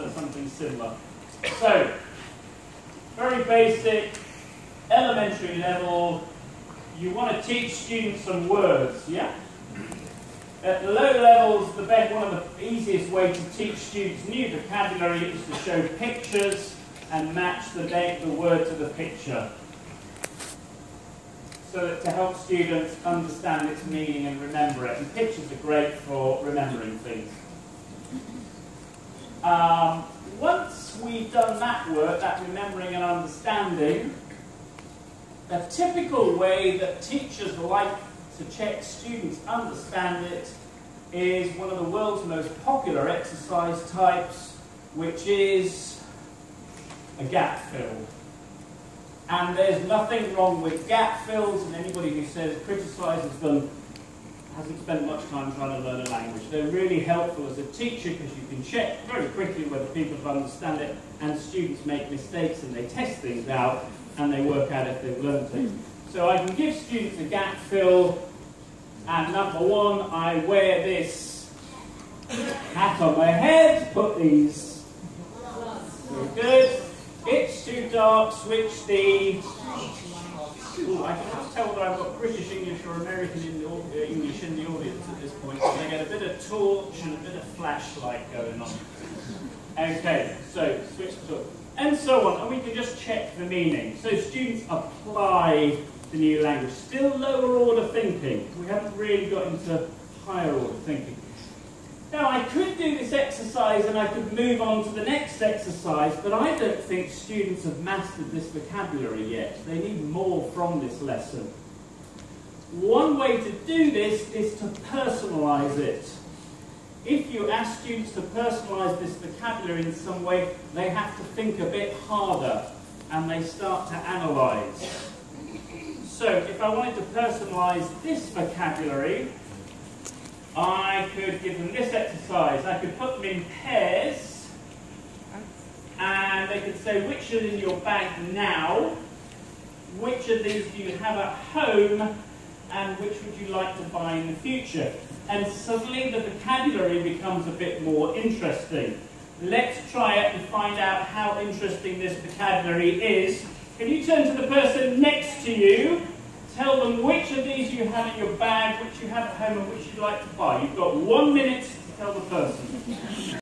or something similar. So, very basic, elementary level, you want to teach students some words, yeah? At the low levels, one of the easiest ways to teach students new vocabulary is to show pictures and match the word to the picture, so that to help students understand its meaning and remember it. And pictures are great for remembering things. Once we've done that work, that remembering and understanding, a typical way that teachers like to check students understand it is one of the world's most popular exercise types, which is a gap fill. And there's nothing wrong with gap fills, and anybody who criticises them hasn't spent much time trying to learn a language. They're really helpful as a teacher because you can check very quickly whether people understand it, and students make mistakes and they test things out and they work out if they've learned it. So I can give students a gap fill, and number one, I wear this hat on my head, put these, very good. It's too dark, switch the... Ooh, I can just tell whether I've got British English or American English in the audience at this point, so I get a bit of torch and a bit of flashlight going on. Okay, so switch the torch. And so on, and we can just check the meaning. So students apply the new language. Still lower order thinking. We haven't really got into higher order thinking. Now, I could do this exercise and I could move on to the next exercise, but I don't think students have mastered this vocabulary yet. They need more from this lesson. One way to do this is to personalise it. If you ask students to personalise this vocabulary in some way, they have to think a bit harder and they start to analyse. So, if I wanted to personalise this vocabulary, I could give them this exercise. I could put them in pairs, and they could say, which is in your bag now, which of these do you have at home, and which would you like to buy in the future? And suddenly the vocabulary becomes a bit more interesting. Let's try it and find out how interesting this vocabulary is. Can you turn to the person next to you? Tell them which of these you have in your bag, which you have at home, and which you'd like to buy. You've got 1 minute to tell the person.